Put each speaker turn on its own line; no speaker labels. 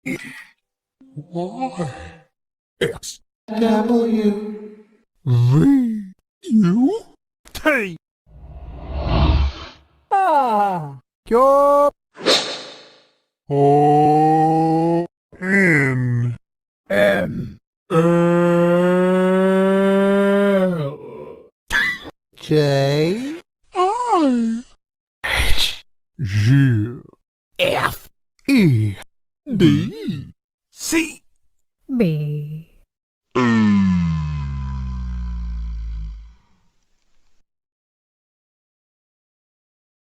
Y, X, W, V, U, T.
Chốt.
O, N,
N.
L,
J.
I, H, G,
F.
E, D, C.
B.